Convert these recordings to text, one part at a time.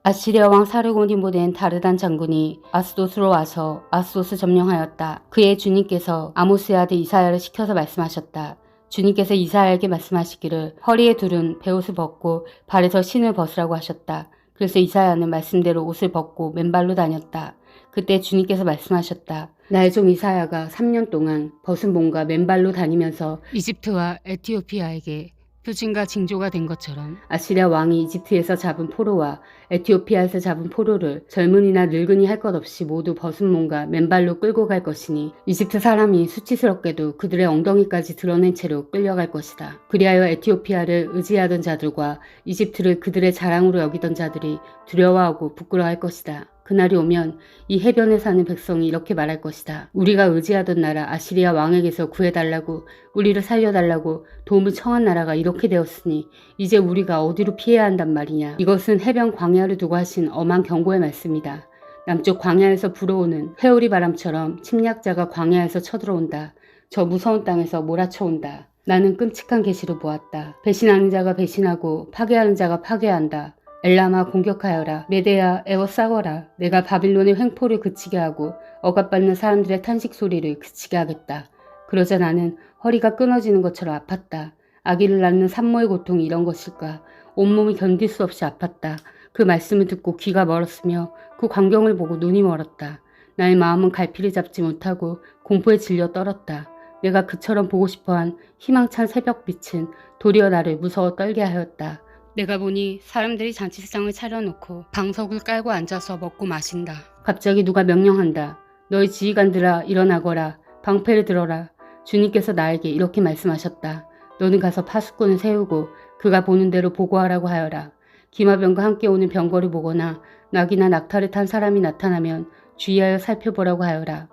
아시리아 왕 사르곤이 보낸 다르단 장군이 아스돗으로 와서 아스돗을 점령하였다. 그의 주님께서 아모스의 아들 이사야를 시켜서 말씀하셨다. 주님께서 이사야에게 말씀하시기를 허리에 두른 베옷을 벗고 발에서 신을 벗으라고 하셨다. 그래서 이사야는 말씀대로 옷을 벗고 맨발로 다녔다. 그때 주님께서 말씀하셨다. 나의 종 이사야가 3년 동안 벗은 몸과 맨발로 다니면서 이집트와 에티오피아에게 표징과 징조가 된 것처럼 아시리아 왕이 이집트에서 잡은 포로와 에티오피아에서 잡은 포로를 젊은이나 늙은이 할 것 없이 모두 벗은 몸과 맨발로 끌고 갈 것이니 이집트 사람이 수치스럽게도 그들의 엉덩이까지 드러낸 채로 끌려갈 것이다. 그리하여 에티오피아를 의지하던 자들과 이집트를 그들의 자랑으로 여기던 자들이 두려워하고 부끄러워할 것이다. 그날이 오면 이 해변에 사는 백성이 이렇게 말할 것이다. 우리가 의지하던 나라 아시리아 왕에게서 구해달라고, 우리를 살려달라고 도움을 청한 나라가 이렇게 되었으니 이제 우리가 어디로 피해야 한단 말이냐. 이것은 해변 광야를 두고 하신 엄한 경고의 말씀이다. 남쪽 광야에서 불어오는 회오리 바람처럼 침략자가 광야에서 쳐들어온다. 저 무서운 땅에서 몰아쳐온다. 나는 끔찍한 계시를 보았다. 배신하는 자가 배신하고 파괴하는 자가 파괴한다. 엘람아 공격하여라. 메데야 에워싸워라. 내가 바빌론의 횡포를 그치게 하고 억압받는 사람들의 탄식 소리를 그치게 하겠다. 그러자 나는 허리가 끊어지는 것처럼 아팠다. 아기를 낳는 산모의 고통이 이런 것일까. 온몸이 견딜 수 없이 아팠다. 그 말씀을 듣고 귀가 멀었으며 그 광경을 보고 눈이 멀었다. 나의 마음은 갈피를 잡지 못하고 공포에 질려 떨었다. 내가 그처럼 보고 싶어한 희망찬 새벽빛은 도리어 나를 무서워 떨게 하였다. 내가 보니 사람들이 잔치상을 차려놓고 방석을 깔고 앉아서 먹고 마신다. 갑자기 누가 명령한다. 너희 지휘관들아 일어나거라. 방패를 들어라. 주님께서 나에게 이렇게 말씀하셨다. 너는 가서 파수꾼을 세우고 그가 보는 대로 보고하라고 하여라. 기마병과 함께 오는 병거를 보거나 낙이나 낙타를 탄 사람이 나타나면 주의하여 살펴보라고 하여라.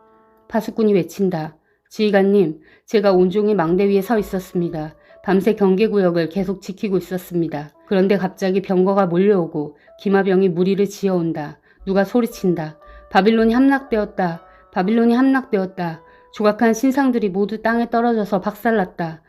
파수꾼이 외친다. 지휘관님, 제가 온종일 망대 위에 서 있었습니다. 밤새 경계구역을 계속 지키고 있었습니다. 그런데 갑자기 병거가 몰려오고 기마병이 무리를 지어온다. 누가 소리친다. 바빌론이 함락되었다. 바빌론이 함락되었다. 조각한 신상들이 모두 땅에 떨어져서 박살났다.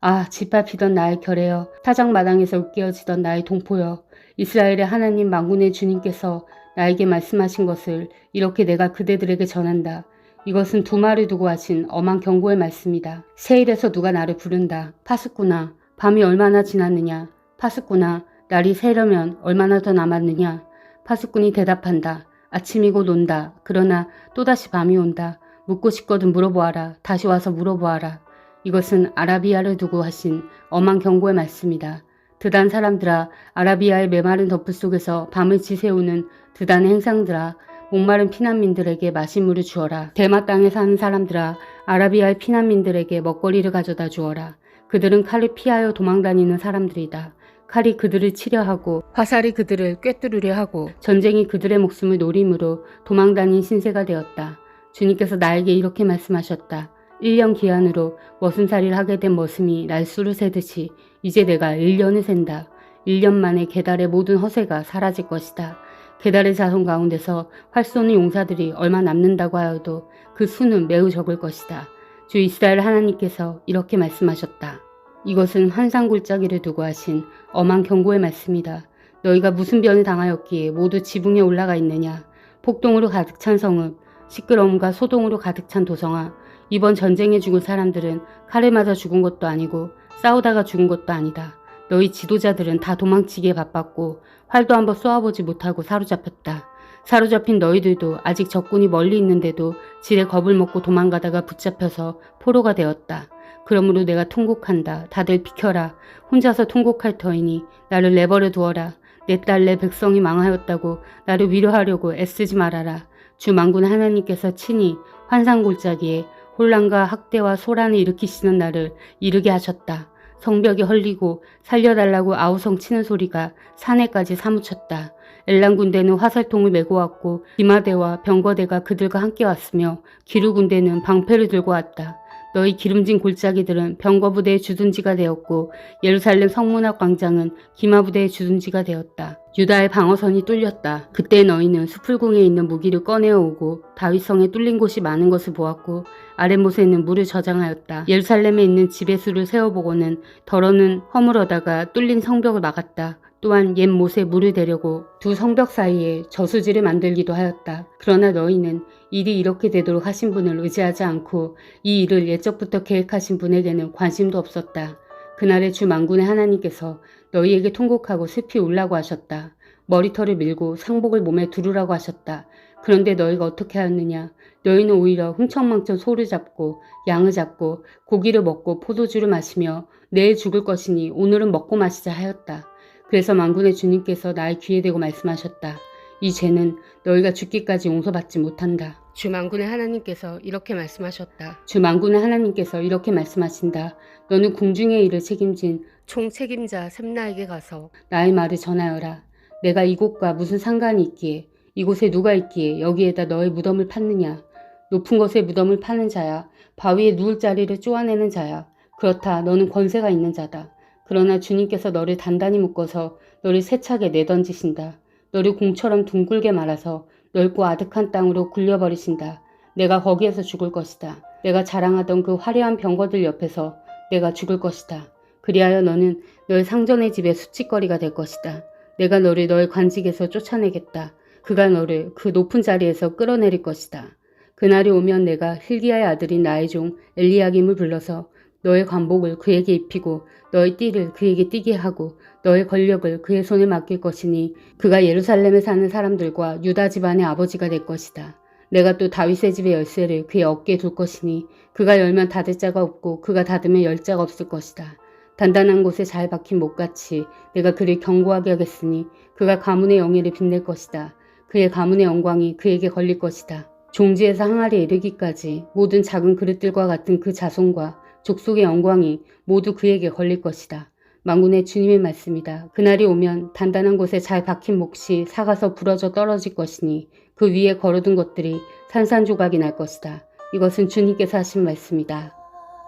아, 짓밟히던 나의 결애여, 타작마당에서 으깨어지던 나의 동포여, 이스라엘의 하나님 만군의 주님께서 나에게 말씀하신 것을 이렇게 내가 그대들에게 전한다. 이것은 두 말을 두고 하신 엄한 경고의 말씀이다. 세일에서 누가 나를 부른다. 파수꾼아, 밤이 얼마나 지났느냐. 파수꾼아, 날이 새려면 얼마나 더 남았느냐. 파수꾼이 대답한다. 아침이고 논다. 그러나 또다시 밤이 온다. 묻고 싶거든 물어보아라. 다시 와서 물어보아라. 이것은 아라비아를 두고 하신 엄한 경고의 말씀이다. 드단 사람들아, 아라비아의 메마른 덮을 속에서 밤을 지새우는 드단의 행상들아, 목마른 피난민들에게 마실 물을 주어라. 대마 땅에 사는 사람들아, 아라비아의 피난민들에게 먹거리를 가져다 주어라. 그들은 칼을 피하여 도망다니는 사람들이다. 칼이 그들을 치려 하고 화살이 그들을 꿰뚫으려 하고 전쟁이 그들의 목숨을 노림으로 도망다닌 신세가 되었다. 주님께서 나에게 이렇게 말씀하셨다. 1년 기한으로 머슴살이를 하게 된 머슴이 날수를 세듯이 이제 내가 1년을 센다. 1년 만에 게달의 모든 허세가 사라질 것이다. 게달의 자손 가운데서 활 쏘는 용사들이 얼마 남는다고 하여도 그 수는 매우 적을 것이다. 주 이스라엘 하나님께서 이렇게 말씀하셨다. 이것은 환상골짜기를 두고 하신 엄한 경고의 말씀이다. 너희가 무슨 변을 당하였기에 모두 지붕에 올라가 있느냐. 폭동으로 가득 찬 성읍, 시끄러움과 소동으로 가득 찬 도성아. 이번 전쟁에 죽은 사람들은 칼을 맞아 죽은 것도 아니고 싸우다가 죽은 것도 아니다. 너희 지도자들은 다 도망치기에 바빴고 활도 한번 쏘아보지 못하고 사로잡혔다. 사로잡힌 너희들도 아직 적군이 멀리 있는데도 지레 겁을 먹고 도망가다가 붙잡혀서 포로가 되었다. 그러므로 내가 통곡한다. 다들 비켜라. 혼자서 통곡할 터이니 나를 내버려 두어라. 내 딸 내 백성이 망하였다고 나를 위로하려고 애쓰지 말아라. 주 만군 하나님께서 친히 환상골짜기에 혼란과 학대와 소란을 일으키시는 날을 이르게 하셨다. 성벽이 헐리고 살려달라고 아우성 치는 소리가 산에까지 사무쳤다. 엘람 군대는 화살통을 메고 왔고 기마대와 병거대가 그들과 함께 왔으며 기루 군대는 방패를 들고 왔다. 너희 기름진 골짜기들은 병거부대의 주둔지가 되었고 예루살렘 성문 앞 광장은 기마부대의 주둔지가 되었다. 유다의 방어선이 뚫렸다. 그때 너희는 수풀궁에 있는 무기를 꺼내어오고 다윗성에 뚫린 곳이 많은 것을 보았고 아랫못에는 물을 저장하였다. 예루살렘에 있는 지배수를 세워보고는 더러는 허물어다가 뚫린 성벽을 막았다. 또한 옛 못에 물을 대려고 두 성벽 사이에 저수지를 만들기도 하였다. 그러나 너희는 일이 이렇게 되도록 하신 분을 의지하지 않고 이 일을 예적부터 계획하신 분에게는 관심도 없었다. 그날의 주 만군의 하나님께서 너희에게 통곡하고 슬피 울라고 하셨다. 머리털을 밀고 상복을 몸에 두르라고 하셨다. 그런데 너희가 어떻게 하였느냐? 너희는 오히려 흥청망청 소를 잡고 양을 잡고 고기를 먹고 포도주를 마시며 내일 죽을 것이니 오늘은 먹고 마시자 하였다. 그래서 만군의 주님께서 나의 귀에 대고 말씀하셨다. 이 죄는 너희가 죽기까지 용서받지 못한다. 주 만군의 하나님께서 이렇게 말씀하셨다. 주 만군의 하나님께서 이렇게 말씀하신다. 너는 궁중의 일을 책임진 총 책임자 셈나에게 가서 나의 말을 전하여라. 내가 이곳과 무슨 상관이 있기에 이곳에 누가 있기에 여기에다 너의 무덤을 팠느냐. 높은 곳에 무덤을 파는 자야. 바위에 누울 자리를 쪼아내는 자야. 그렇다. 너는 권세가 있는 자다. 그러나 주님께서 너를 단단히 묶어서 너를 세차게 내던지신다. 너를 공처럼 둥글게 말아서 넓고 아득한 땅으로 굴려버리신다. 내가 거기에서 죽을 것이다. 내가 자랑하던 그 화려한 병거들 옆에서 내가 죽을 것이다. 그리하여 너는 너의 상전의 집의 수치거리가 될 것이다. 내가 너를 너의 관직에서 쫓아내겠다. 그가 너를 그 높은 자리에서 끌어내릴 것이다. 그날이 오면 내가 hil기야의 아들인 나의 종 엘리야김을 불러서 너의 관복을 그에게 입히고 너의 띠를 그에게 띠게 하고 너의 권력을 그의 손에 맡길 것이니 그가 예루살렘에 사는 사람들과 유다 집안의 아버지가 될 것이다. 내가 또 다윗의 집의 열쇠를 그의 어깨에 둘 것이니 그가 열면 닫을 자가 없고 그가 닫으면 열 자가 없을 것이다. 단단한 곳에 잘 박힌 못같이 내가 그를 견고하게 하겠으니 그가 가문의 영예를 빛낼 것이다. 그의 가문의 영광이 그에게 걸릴 것이다. 종지에서 항아리에 이르기까지 모든 작은 그릇들과 같은 그 자손과 족속의 영광이 모두 그에게 걸릴 것이다. 만군의 주님의 말씀이다. 그날이 오면 단단한 곳에 잘 박힌 몫이 삭아서 부러져 떨어질 것이니 그 위에 걸어둔 것들이 산산조각이 날 것이다. 이것은 주님께서 하신 말씀이다.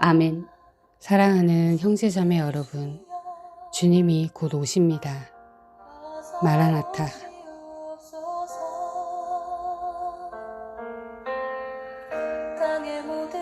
아멘. 사랑하는 형제자매 여러분, 주님이 곧 오십니다. 마라나타. 땅의 모든